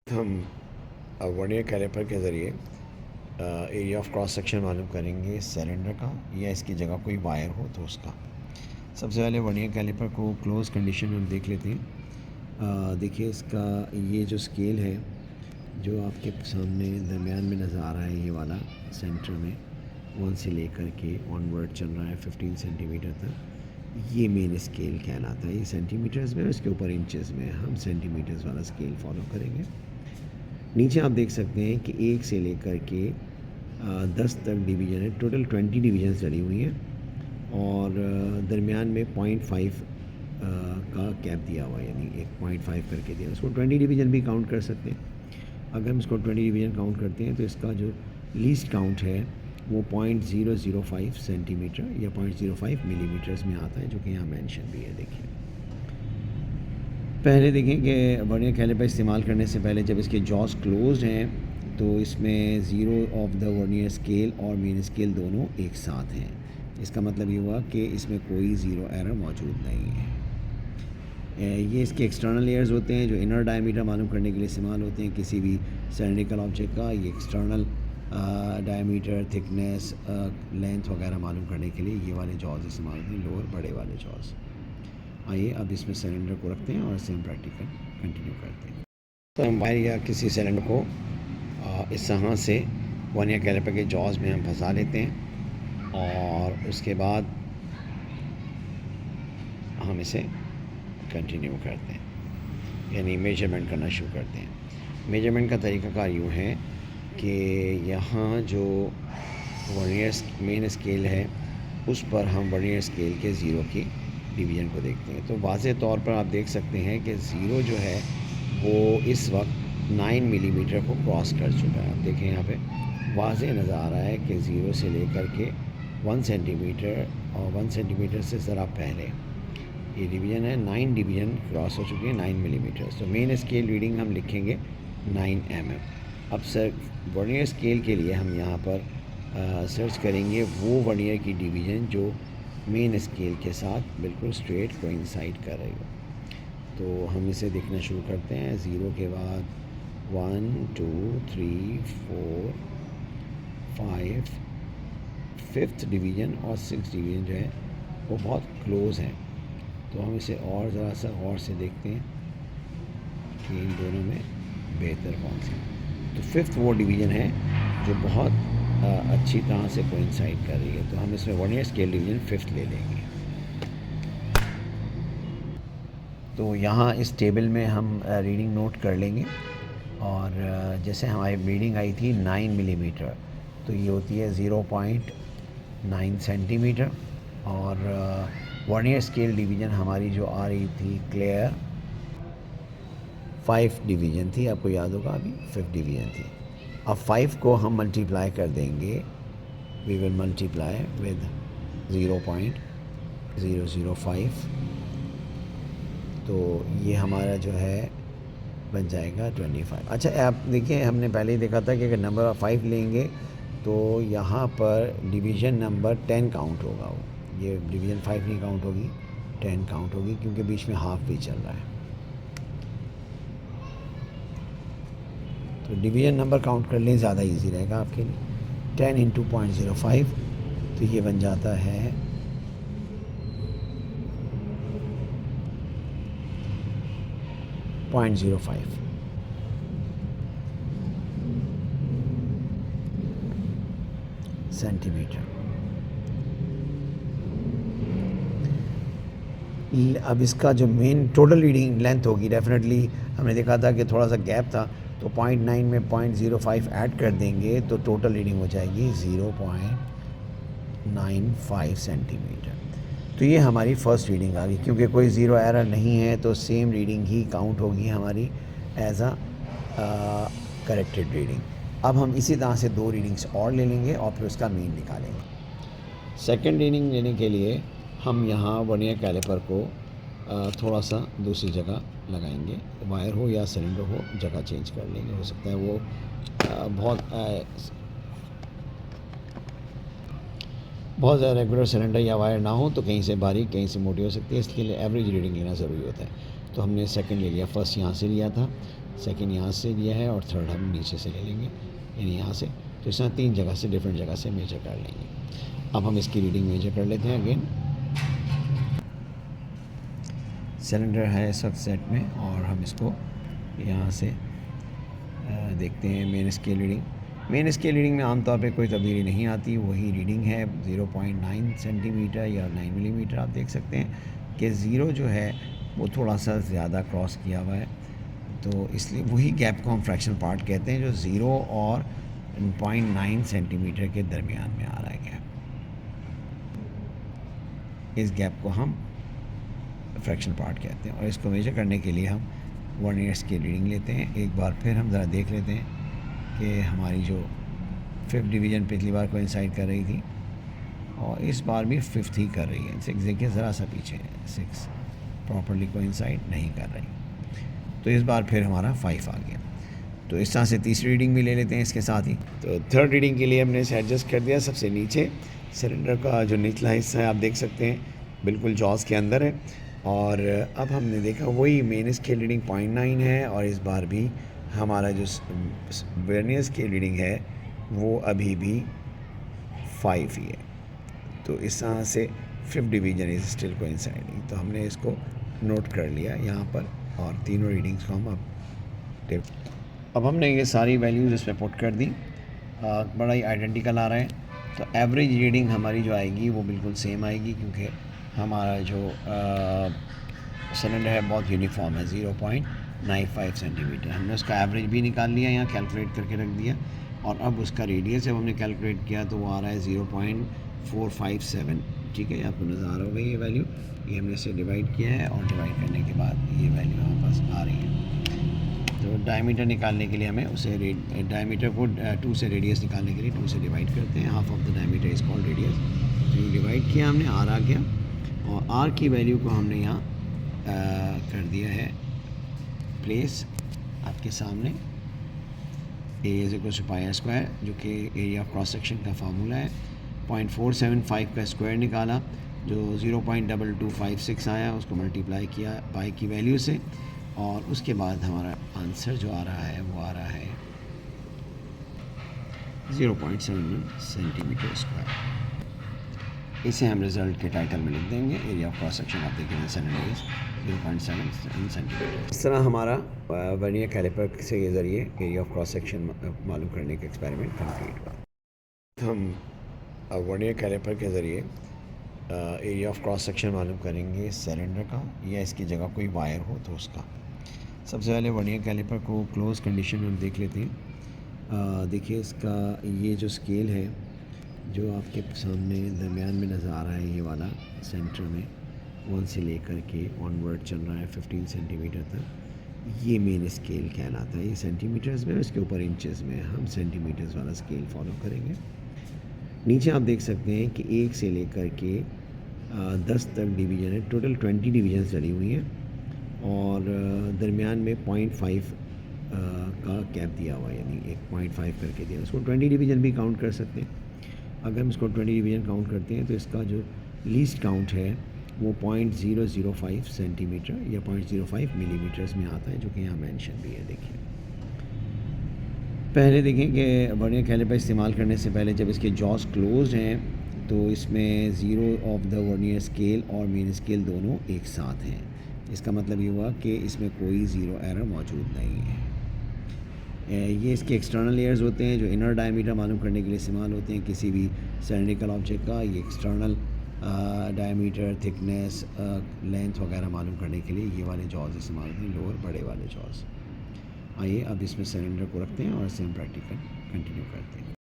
हम vernier caliper के ज़रिए एरिया ऑफ क्रॉस सेक्शन मालूम करेंगे सिलेंडर का या इसकी जगह कोई वायर हो तो उसका। सबसे पहले वर्नियर कैलिपर को क्लोज कंडीशन में हम देख लेते हैं। देखिए इसका ये जो स्केल है जो आपके सामने दरमियान में नज़र आ रहा है, ये वाला सेंटर में 1 से लेकर के ऑनवर्ड चल रहा है 15 सेंटीमीटर तक, ये मेन स्केल कहलाता है। ये सेंटीमीटर्स में, उसके ऊपर इंचेस में, हम सेंटीमीटर्स वाला स्केल फॉलो करेंगे। नीचे आप देख सकते हैं कि 1 से लेकर के 10 तक डिवीज़न है, टोटल 20 डिवीजन्स चली हुई हैं और दरमियान में 0.5 का कैप दिया हुआ है, यानी 1.5 करके दिया। उसको 20 डिवीज़न भी काउंट कर सकते हैं। अगर हम इसको 20 डिवीज़न काउंट करते हैं तो इसका जो लीस्ट काउंट है वो 0.005 सेंटीमीटर या 0.05 मिलीमीटर्स में आता है, जो कि यहाँ मेंशन भी है। देखिए पहले देखें कि वर्नियर कैलिपर इस्तेमाल करने से पहले जब इसके जॉस क्लोज्ड हैं तो इसमें zero of the vernier scale और मेन स्केल दोनों एक साथ हैं। इसका मतलब ये हुआ कि इसमें कोई ज़ीरो एरर मौजूद नहीं है। ये इसके एक्सटर्नल लेयर्स होते हैं जो इनर डायमीटर मालूम करने के लिए इस्तेमाल होते हैं किसी भी सिलेंड्रिकल ऑब्जेक्ट का। ये एक्सटर्नल डायमीटर, थिकनेस, लेंथ वगैरह मालूम करने के लिए ये वाले जॉज इस्तेमाल होते हैं, लोअर बड़े वाले जॉज। आइए अब इसमें सिलेंडर को रखते हैं और इसे हम प्रैक्टिकल कंटिन्यू करते हैं। तो हम वायर या किसी सिलेंडर को इस तरह से वर्नियर कैलिपर के जॉज में हम फंसा लेते हैं और उसके बाद हम इसे कंटिन्यू करते हैं, यानी मेजरमेंट करना शुरू करते हैं। मेजरमेंट का तरीक़ाकार यूँ है कि यहाँ जो वर्नियर मेन स्केल है उस पर हम वर्नियर स्केल के ज़ीरो की डिवीज़न को देखते हैं। तो वाज़े तौर पर आप देख सकते हैं कि ज़ीरो जो है वो इस वक्त 9 मिलीमीटर को क्रॉस कर चुका है। आप देखें यहाँ पे वाज़े नज़र आ रहा है कि ज़ीरो से लेकर के 1 सेंटीमीटर और 1 सेंटीमीटर से ज़रा पहले ये डिवीज़न है, 9 डिवीज़न क्रॉस हो चुकी है 9 मिलीमीटर। तो मेन स्केल रीडिंग हम लिखेंगे 9 mm। अब सर वर्नियर स्केल के लिए हम यहाँ पर सर्च करेंगे वो वर्नियर की डिवीज़न जो मेन स्केल के साथ बिल्कुल स्ट्रेट कोइंसाइड कर रही हो। तो हम इसे देखना शुरू करते हैं। ज़ीरो के बाद 1 2 3 4 5 5th डिवीज़न और 6th डिवीज़न जो है वो बहुत क्लोज़ हैं। तो हम इसे और ज़रा सा गौर से देखते हैं कि इन दोनों में बेहतर कौन सा। तो 5th वो डिवीज़न है जो बहुत अच्छी तरह से कोइंसाइड कर रही है। तो हम इसमें वर्नियर स्केल डिवीज़न 5th ले लेंगे। तो यहाँ इस टेबल में हम रीडिंग नोट कर लेंगे और जैसे हमारी रीडिंग आई थी 9 मिलीमीटर, तो ये होती है 0.9 सेंटीमीटर। और वर्नियर स्केल डिवीज़न हमारी जो आ रही थी क्लियर 5 डिवीज़न थी, आपको याद होगा अभी 5th डिवीज़न थी। अब 5 को हम मल्टीप्लाई कर देंगे, वी विल मल्टीप्लाई विद 0.005। तो ये हमारा जो है बन जाएगा 25। अच्छा आप देखिए हमने पहले ही देखा था कि अगर नंबर ऑफ 5 लेंगे तो यहाँ पर डिवीज़न नंबर 10 काउंट होगा। वो ये डिवीज़न 5 नहीं काउंट होगी, 10 काउंट होगी क्योंकि बीच में हाफ भी चल रहा है। तो डिवीज़न नंबर काउंट कर लें, ज़्यादा इजी रहेगा आपके लिए। 10 इंटू 0.05 तो ये बन जाता है 0.05 सेंटीमीटर। अब इसका जो मेन टोटल रीडिंग लेंथ होगी, डेफिनेटली हमने देखा था कि थोड़ा सा गैप था, तो 0.9 में 0.05 ऐड कर देंगे तो टोटल रीडिंग हो जाएगी 0.95 सेंटीमीटर। तो ये हमारी फ़र्स्ट रीडिंग आ गई। क्योंकि कोई ज़ीरो एरर नहीं है तो सेम रीडिंग ही काउंट होगी हमारी एज अ करेक्टेड रीडिंग। अब हम इसी तरह से 2 रीडिंग्स और ले लेंगे और फिर उसका मीन निकालेंगे। सेकंड रीडिंग लेने के लिए हम यहाँ वर्नियर कैलिपर को थोड़ा सा दूसरी जगह लगाएंगे, वायर हो या सिलेंडर हो, जगह चेंज कर लेंगे। हो सकता है वो बहुत ज़्यादा रेगुलर सिलेंडर या वायर ना हो तो कहीं से बारीक कहीं से मोटी हो सकती है, इसके लिए एवरेज रीडिंग लेना ज़रूरी होता है। तो हमने सेकंड ले लिया, फर्स्ट यहाँ से लिया था सेकंड यहाँ से लिया है और थर्ड हम नीचे से ले लेंगे, यानी यहाँ से। तो इस तरह 3 जगह से, डिफरेंट जगह से मेजर कर लेंगे। अब हम इसकी रीडिंग मेजर कर लेते हैं अगेन। सिलेंडर है इस वक्त सेट में और हम इसको यहाँ से देखते हैं main scale reading. Main scale reading में आमतौर पे कोई तब्दीली नहीं आती, वही रीडिंग है 0.9 सेंटीमीटर या 9 मिलीमीटर। आप देख सकते हैं कि ज़ीरो जो है वो थोड़ा सा ज़्यादा क्रॉस किया हुआ है, तो इसलिए वही गैप को हम फ्रैक्शनल पार्ट कहते हैं, जो ज़ीरो और 0.9 सेंटीमीटर के दरमियान में आ रहा है गैप। इस गैप को हम फ्रैक्शनल पार्ट कहते हैं। और इसको मेजर करने के लिए हम वर्नियर स्केल रीडिंग लेते हैं। एक बार फिर हम ज़रा देख लेते हैं कि हमारी जो 5th डिवीज़न पिछली बार कोइंसाइड कर रही थी और इस बार भी 5th ही कर रही है। 6 देखिए ज़रा सा पीछे है, 6 प्रॉपरली कोइंसाइड नहीं कर रही, तो इस बार फिर हमारा 5 आ गया। तो इस तरह से तीसरी रीडिंग भी ले लेते हैं इसके साथ ही। तो थर्ड रीडिंग के लिए हमने इसे एडजस्ट कर दिया। सबसे नीचे सिलेंडर का जो निचला हिस्सा है आप देख सकते हैं बिल्कुल जॉस के अंदर है, और अब हमने देखा वही मेन स्केल रीडिंग 0.9 है, और इस बार भी हमारा जो वर्नियर स्केल रीडिंग है वो अभी भी 5 ही है। तो इस तरह से 5th division is still coinciding. तो हमने इसको नोट कर लिया यहाँ पर, और तीनों रीडिंग्स को हम अब हमने ये सारी वैल्यूज़ इस पर पुट कर दी। बड़ा ही आइडेंटिकल आ रहा है। तो एवरेज रीडिंग हमारी जो आएगी वो बिल्कुल सेम आएगी, क्योंकि हमारा जो सिलेंडर है बहुत यूनिफॉर्म है, 0.95 सेंटीमीटर। हमने उसका एवरेज भी निकाल लिया, यहाँ कैलकुलेट करके रख दिया। और अब उसका रेडियस जब हमने कैलकुलेट किया तो वो आ रहा है 0.457। ठीक है, आपको नज़र आ रहा होगा ये वैल्यू। ये हमने इसे डिवाइड किया है और डिवाइड करने के बाद ये वैल्यू हमारे पास आ रही है। तो डायमीटर निकालने के लिए हमें उसे डायमीटर को 2 से रेडियस निकालने के लिए 2 से डिवाइड करते हैं। Half of the diameter is called radius. तो डिवाइड किया हमने, आर आ गया, और आर की वैल्यू को हमने यहाँ कर दिया है प्लेस आपके सामने। Area is equal to pi R square, जो कि एरिया ऑफ क्रॉस सेक्शन का फार्मूला है। 0.475 का स्क्वायर निकाला, जो 0.2256 आया, उसको मल्टीप्लाई किया पाई की वैल्यू से, और उसके बाद हमारा आंसर जो आ रहा है वो आ रहा है 0.71 सेंटीमीटर स्क्वायर। इसे हम रिज़ल्ट के टाइटल में लिख देंगे। एरिया ऑफ क्रॉस सेक्शन आप देखेंगे 0.7 सेंटीमीटर। इस तरह हमारा वर्नियर कैलिपर से के ज़रिए एरिया ऑफ क्रॉस सेक्शन मालूम करने का एक्सपेरिमेंट कंप्लीट हुआ। हम वर्नियर कैलिपर के ज़रिए एरिया ऑफ क्रॉस सेक्शन मालूम करेंगे सिलेंडर का, या इसकी जगह कोई वायर हो तो उसका। सबसे पहले वर्नियर कैलिपर को क्लोज कंडीशन में हम देख लेते हैं। देखिए इसका ये जो स्केल है जो आपके सामने दरमियान में नज़र आ रहा है, ये वाला सेंटर में 1 से लेकर के ऑनवर्ड चल रहा है 15 सेंटीमीटर तक, ये मेन स्केल कहलाता है। ये सेंटीमीटर्स में, इसके ऊपर इंचेस में, हम सेंटीमीटर्स वाला स्केल फॉलो करेंगे। नीचे आप देख सकते हैं कि 1 से लेकर के 10 तक डिवीज़न है, टोटल 20 डिवीजन्स चली हुई हैं, और दरमियान में 0.5 का गैप दिया हुआ है, यानी 1.5 करके दिया। उसको 20 डिवीज़न भी काउंट कर सकते हैं। अगर हम इसको 20 डिवीज़न काउंट करते हैं तो इसका जो लीस्ट काउंट है वो 0.005 सेंटीमीटर या 0.05 मिलीमीटर्स में आता है, जो कि यहाँ मेंशन भी है। देखिए पहले देखें कि वर्नियर कैलिपर इस्तेमाल करने से पहले जब इसके जॉस क्लोज्ड हैं तो इसमें zero of the vernier scale और मेन स्केल दोनों एक साथ हैं। इसका मतलब ये हुआ कि इसमें कोई ज़ीरो एरर मौजूद नहीं है। ये इसके एक्सटर्नल लेयर्स होते हैं जो इनर डायमीटर मालूम करने के लिए इस्तेमाल होते हैं किसी भी सिलेंड्रिकल ऑब्जेक्ट का। ये एक्सटर्नल डायमीटर, थिकनेस, लेंथ वगैरह मालूम करने के लिए ये वाले जॉज इस्तेमाल होते हैं, लोअर बड़े वाले जॉज। आइए अब इसमें सिलेंडर को रखते हैं और इसे हम प्रैक्टिकल कंटिन्यू करते हैं।